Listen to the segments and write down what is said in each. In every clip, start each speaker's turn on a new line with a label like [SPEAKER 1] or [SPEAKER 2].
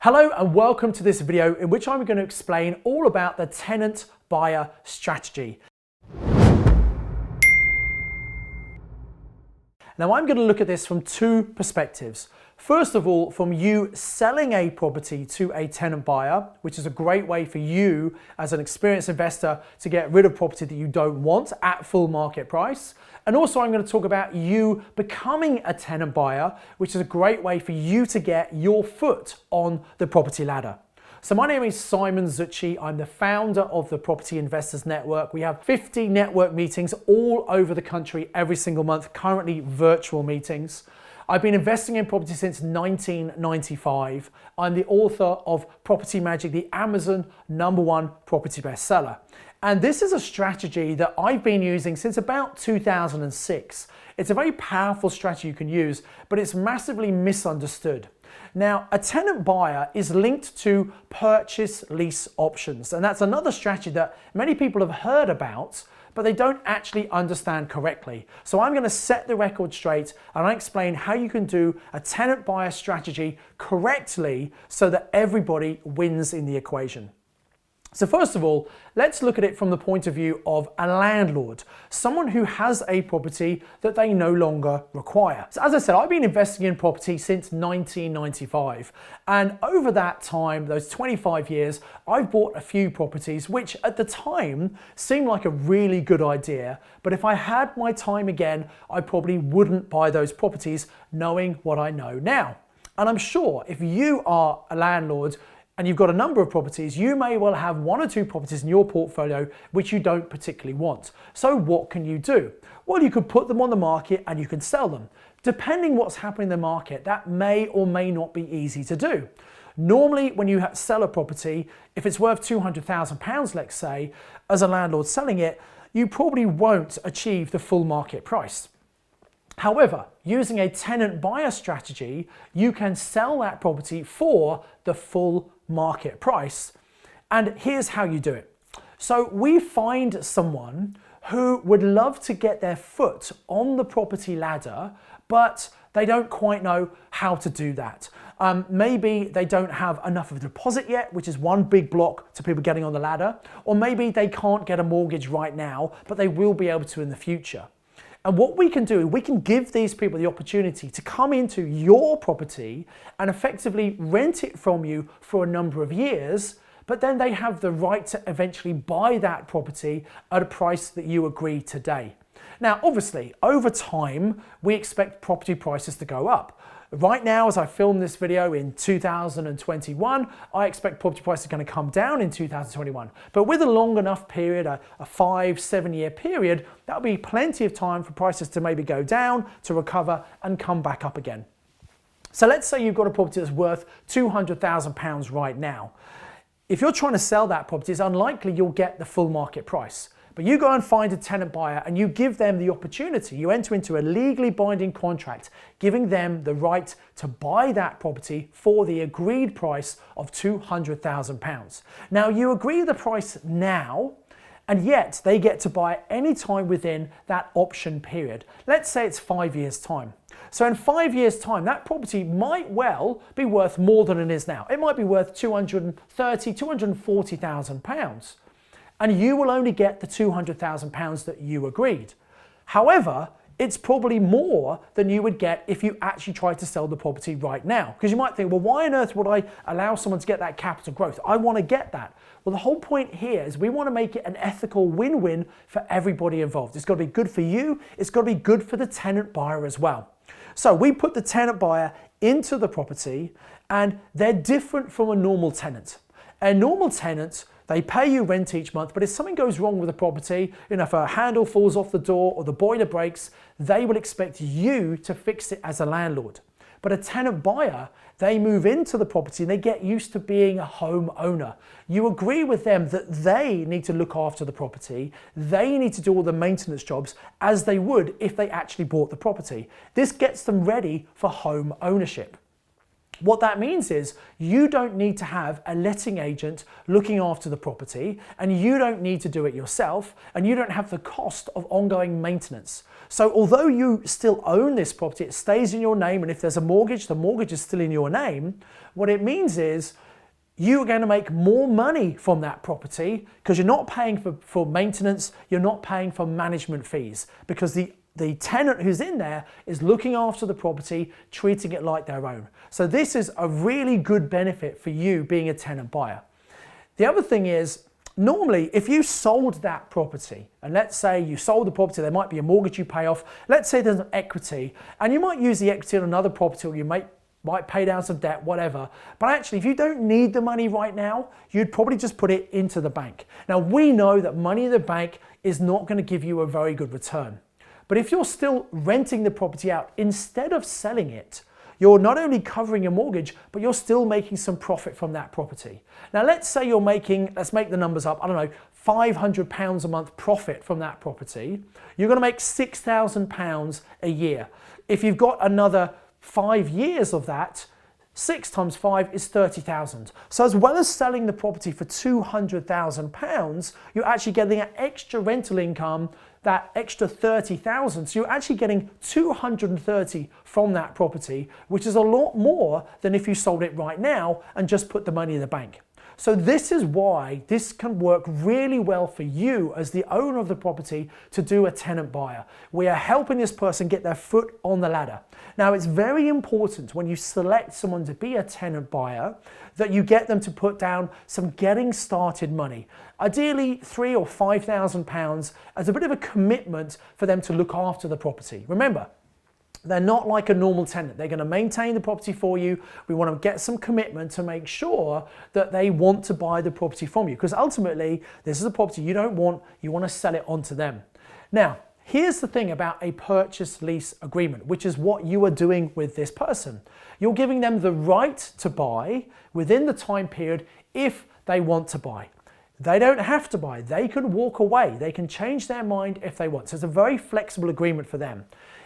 [SPEAKER 1] Hello and welcome to this video in which I'm going to explain all about the tenant buyer strategy. Now I'm going to look at this from two perspectives. First of all, from you selling a property to a tenant buyer, which is a great way for you as an experienced investor to get rid of property that you don't want at full market price. And also I'm going to talk about you becoming a tenant buyer, which is a great way for you to get your foot on the property ladder. So my name is Simon Zutshi. I'm the founder of the Property Investors Network. We have 50 network meetings all over the country every single month, currently virtual meetings. I've been investing in property since 1995. I'm the author of Property Magic, the Amazon #1 property bestseller. And this is a strategy that I've been using since about 2006. It's a very powerful strategy you can use, but it's massively misunderstood. Now, a tenant buyer is linked to purchase lease options, and that's another strategy that many people have heard about, but they don't actually understand correctly. So I'm going to set the record straight and I explain how you can do a tenant buyer strategy correctly so that everybody wins in the equation. So first of all, let's look at it from the point of view of a landlord, someone who has a property that they no longer require. So as I said, I've been investing in property since 1995. And over that time, those 25 years, I've bought a few properties, which at the time seemed like a really good idea. But if I had my time again, I probably wouldn't buy those properties knowing what I know now. And I'm sure if you are a landlord, and you've got a number of properties, you may well have one or two properties in your portfolio which you don't particularly want. So what can you do? Well, you could put them on the market and you can sell them. Depending what's happening in the market, that may or may not be easy to do. Normally, when you sell a property, if it's worth £200,000, let's say, as a landlord selling it, you probably won't achieve the full market price. However, using a tenant buyer strategy, you can sell that property for the full market price. And here's how you do it. So we find someone who would love to get their foot on the property ladder, but they don't quite know how to do that. Maybe they don't have enough of a deposit yet, which is one big block to people getting on the ladder. Or maybe they can't get a mortgage right now, but they will be able to in the future. And what we can do, we can give these people the opportunity to come into your property and effectively rent it from you for a number of years, but then they have the right to eventually buy that property at a price that you agree today. Now, obviously, over time, we expect property prices to go up. Right now, as I film this video in 2021, I expect property prices are going to come down in 2021. But with a long enough period, a 5-7 year period, that'll be plenty of time for prices to maybe go down, to recover and come back up again. So let's say you've got a property that's worth £200,000 right now. If you're trying to sell that property, it's unlikely you'll get the full market price. But you go and find a tenant buyer and you give them the opportunity. You enter into a legally binding contract, giving them the right to buy that property for the agreed price of £200,000. Now, you agree the price now, and yet they get to buy any time within that option period. Let's say it's 5 years' time. So in 5 years' time, that property might well be worth more than it is now. It might be worth £230,000, £240,000. And you will only get the £200,000 that you agreed. However, it's probably more than you would get if you actually tried to sell the property right now. Because you might think, well, why on earth would I allow someone to get that capital growth? I want to get that. Well, the whole point here is we want to make it an ethical win-win for everybody involved. It's got to be good for you. It's got to be good for the tenant buyer as well. So we put the tenant buyer into the property and they're different from a normal tenant. A normal tenant, they pay you rent each month, but if something goes wrong with the property, if a handle falls off the door or the boiler breaks, they will expect you to fix it as a landlord. But a tenant buyer, they move into the property and they get used to being a home owner. You agree with them that they need to look after the property. They need to do all the maintenance jobs as they would if they actually bought the property. This gets them ready for home ownership. What that means is you don't need to have a letting agent looking after the property, and you don't need to do it yourself, and you don't have the cost of ongoing maintenance. So although you still own this property, it stays in your name, and if there's a mortgage, the mortgage is still in your name. What it means is you're going to make more money from that property because you're not paying for maintenance, you're not paying for management fees, because the tenant who's in there is looking after the property, treating it like their own. So this is a really good benefit for you being a tenant buyer. The other thing is, normally if you sold that property, and let's say you sold the property, there might be a mortgage you pay off, let's say there's an equity, and you might use the equity on another property, or you might pay down some debt, whatever. But actually, if you don't need the money right now, you'd probably just put it into the bank. Now, we know that money in the bank is not going to give you a very good return. But if you're still renting the property out instead of selling it, you're not only covering your mortgage, but you're still making some profit from that property. Now, let's say you're making, let's make the numbers up, I don't know, £500 a month profit from that property. You're going to make £6,000 a year. If you've got another 5 years of that, 6 times 5 is 30,000. So as well as selling the property for £200,000, you're actually getting an extra rental income, that extra 30,000. So you're actually getting 230 from that property, which is a lot more than if you sold it right now and just put the money in the bank. So this is why this can work really well for you as the owner of the property to do a tenant buyer. We are helping this person get their foot on the ladder. Now, it's very important when you select someone to be a tenant buyer that you get them to put down some getting started money. Ideally, £3,000 or £5,000 as a bit of a commitment for them to look after the property. Remember, they're not like a normal tenant. They're going to maintain the property for you. We want to get some commitment to make sure that they want to buy the property from you, because ultimately this is a property you don't want, you want to sell it on to them. Now, here's the thing about a purchase lease agreement, which is what you are doing with this person. You're giving them the right to buy within the time period if they want to buy. They don't have to buy. They can walk away. They can change their mind if they want. So it's a very flexible agreement for them.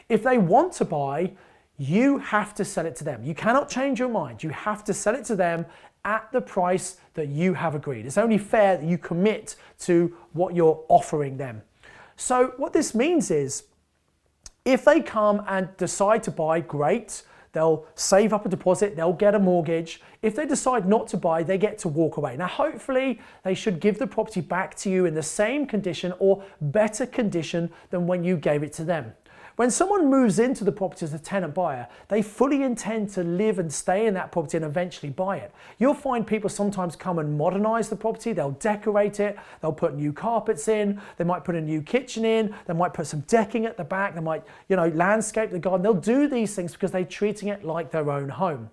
[SPEAKER 1] If they want to buy, you have to sell it to them. You cannot change your mind. You have to sell it to them at the price that you have agreed. It's only fair that you commit to what you're offering them. So what this means is, if they come and decide to buy, great. They'll save up a deposit, they'll get a mortgage. If they decide not to buy, they get to walk away. Now, hopefully, they should give the property back to you in the same condition or better condition than when you gave it to them. When someone moves into the property as a tenant buyer, they fully intend to live and stay in that property and eventually buy it. You'll find people sometimes come and modernize the property, they'll decorate it, they'll put new carpets in, they might put a new kitchen in, they might put some decking at the back, they might, landscape the garden. They'll do these things because they're treating it like their own home.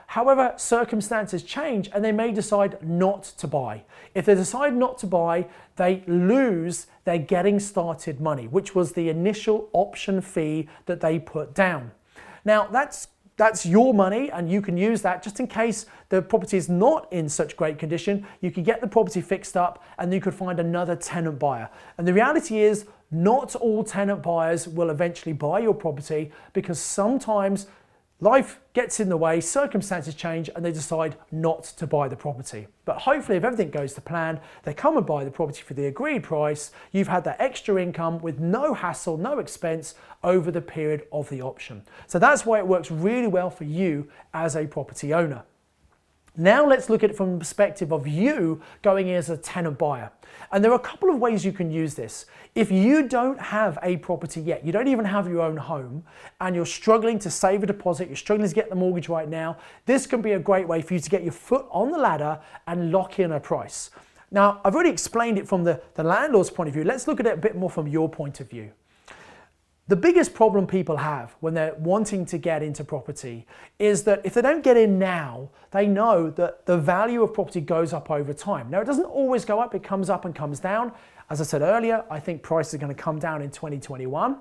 [SPEAKER 1] However, circumstances change and they may decide not to buy. If they decide not to buy, they lose their getting started money, which was the initial option fee that they put down. Now, that's your money, and you can use that just in case the property is not in such great condition. You can get the property fixed up and you could find another tenant buyer. And the reality is, not all tenant buyers will eventually buy your property, because sometimes life gets in the way, circumstances change, and they decide not to buy the property. But hopefully, if everything goes to plan, they come and buy the property for the agreed price. You've had that extra income with no hassle, no expense over the period of the option. So that's why it works really well for you as a property owner. Now let's look at it from the perspective of you going in as a tenant buyer. And there are a couple of ways you can use this. If you don't have a property yet, you don't even have your own home, and you're struggling to save a deposit, you're struggling to get the mortgage right now, this can be a great way for you to get your foot on the ladder and lock in a price. Now, I've already explained it from the landlord's point of view. Let's look at it a bit more from your point of view. The biggest problem people have when they're wanting to get into property is that if they don't get in now, they know that the value of property goes up over time. Now, it doesn't always go up, it comes up and comes down. As I said earlier, I think prices are going to come down in 2021.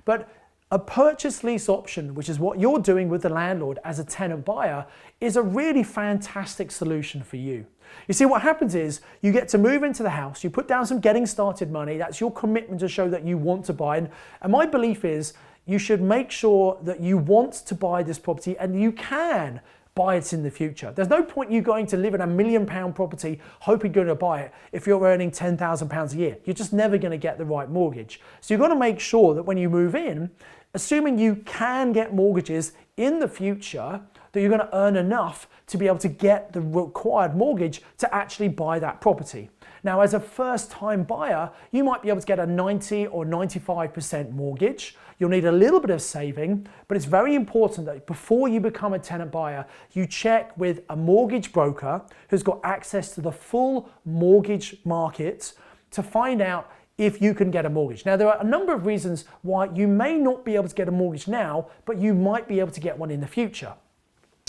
[SPEAKER 1] But a purchase lease option, which is what you're doing with the landlord as a tenant buyer, is a really fantastic solution for you. You see, what happens is you get to move into the house, you put down some getting started money, that's your commitment to show that you want to buy. And my belief is you should make sure that you want to buy this property and you can buy it in the future. There's no point you going to live in £1 million property hoping you're going to buy it if you're earning £10,000 a year. You're just never going to get the right mortgage. So you've got to make sure that when you move in, assuming you can get mortgages in the future, that you're going to earn enough to be able to get the required mortgage to actually buy that property. Now, as a first-time buyer, you might be able to get a 90 or 95% mortgage. You'll need a little bit of saving, but it's very important that before you become a tenant buyer, you check with a mortgage broker who's got access to the full mortgage market to find out if you can get a mortgage. Now, there are a number of reasons why you may not be able to get a mortgage now, but you might be able to get one in the future.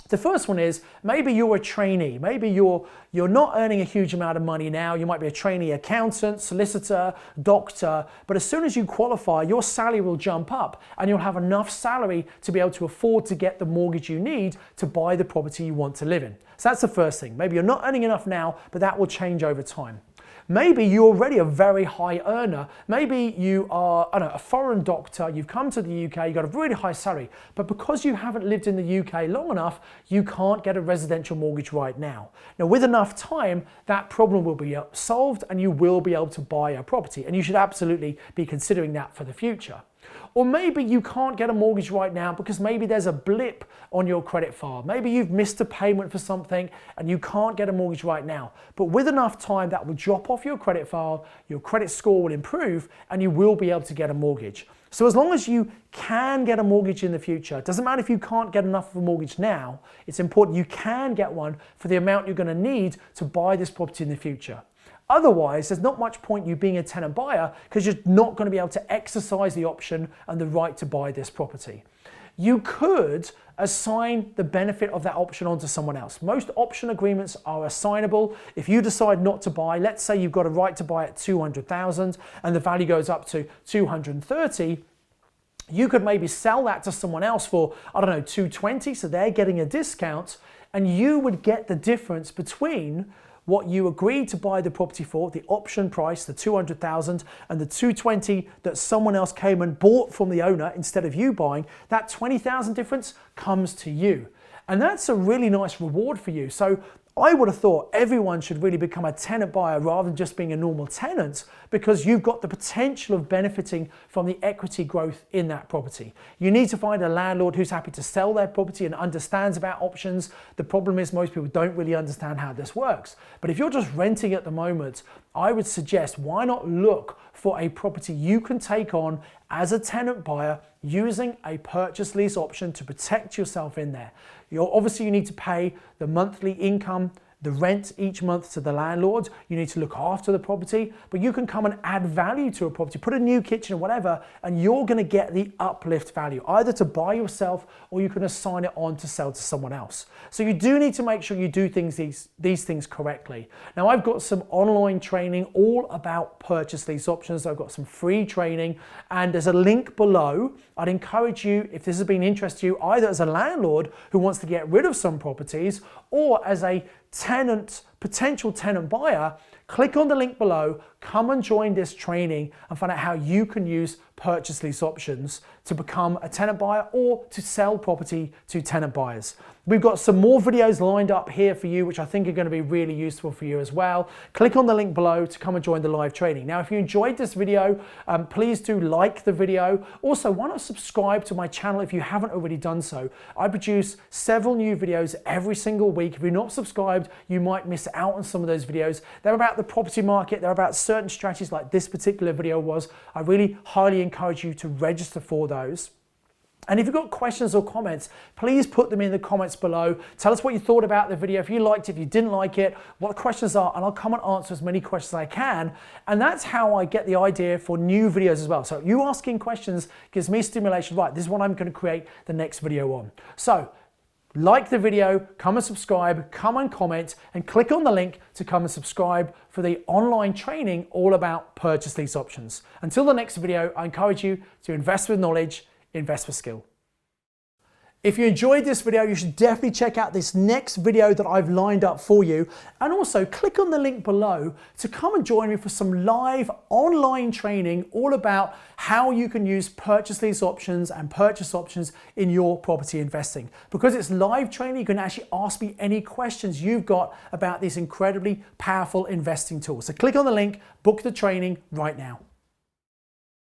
[SPEAKER 1] The first one is maybe you're a trainee. Maybe you're not earning a huge amount of money now. You might be a trainee accountant, solicitor, doctor, but as soon as you qualify, your salary will jump up and you'll have enough salary to be able to afford to get the mortgage you need to buy the property you want to live in. So that's the first thing. Maybe you're not earning enough now, but that will change over time. Maybe you're already a very high earner. Maybe you are, I don't know, a foreign doctor, you've come to the UK, you've got a really high salary, but because you haven't lived in the UK long enough, you can't get a residential mortgage right now. Now, with enough time, that problem will be solved and you will be able to buy a property, and you should absolutely be considering that for the future. Or maybe you can't get a mortgage right now because maybe there's a blip on your credit file. Maybe you've missed a payment for something and you can't get a mortgage right now. But with enough time, that will drop off your credit file, your credit score will improve, and you will be able to get a mortgage. So as long as you can get a mortgage in the future, it doesn't matter if you can't get enough of a mortgage now, it's important you can get one for the amount you're going to need to buy this property in the future. Otherwise, there's not much point you being a tenant buyer because you're not going to be able to exercise the option and the right to buy this property. You could assign the benefit of that option onto someone else. Most option agreements are assignable. If you decide not to buy, let's say you've got a right to buy at 200,000 and the value goes up to 230, you could maybe sell that to someone else for, I don't know, 220, so they're getting a discount, and you would get the difference between what you agreed to buy the property for, the option price, the 200,000, and the 220 that someone else came and bought from the owner instead of you buying. That 20,000 difference comes to you. And that's a really nice reward for you. So I would have thought everyone should really become a tenant buyer rather than just being a normal tenant, because you've got the potential of benefiting from the equity growth in that property. You need to find a landlord who's happy to sell their property and understands about options. The problem is most people don't really understand how this works. But if you're just renting at the moment, I would suggest why not look for a property you can take on as a tenant buyer using a purchase lease option to protect yourself in there. Obviously, you need to pay the monthly income, the rent each month to the landlord. You need to look after the property, but you can come and add value to a property, put a new kitchen or whatever, and you're going to get the uplift value, either to buy yourself or you can assign it on to sell to someone else. So you do need to make sure you do these things correctly. Now, I've got some online training all about purchase lease options. I've got some free training, and there's a link below. I'd encourage you, if this has been interest to you, either as a landlord who wants to get rid of some properties or as a potential tenant buyer, click on the link below, come and join this training and find out how you can use purchase lease options to become a tenant buyer or to sell property to tenant buyers. We've got some more videos lined up here for you, which I think are going to be really useful for you as well. Click on the link below to come and join the live training. Now, if you enjoyed this video, please do like the video. Also, why not subscribe to my channel if you haven't already done so? I produce several new videos every single week. If you're not subscribed, you might miss out on some of those videos. They're about the property market. They're about certain strategies like this particular video was. I really highly encourage you to register for those. And if you've got questions or comments, please put them in the comments below. Tell us what you thought about the video, if you liked it, if you didn't like it, what the questions are, and I'll come and answer as many questions as I can. And that's how I get the idea for new videos as well. So you asking questions gives me stimulation. Right, this is what I'm going to create the next video on. So like the video, come and subscribe, come and comment, and click on the link to come and subscribe for the online training all about purchase lease options. Until the next video, I encourage you to invest with knowledge, invest with skill. If you enjoyed this video, you should definitely check out this next video that I've lined up for you. And also click on the link below to come and join me for some live online training all about how you can use purchase lease options and purchase options in your property investing. Because it's live training, you can actually ask me any questions you've got about these incredibly powerful investing tools. So click on the link, book the training right now.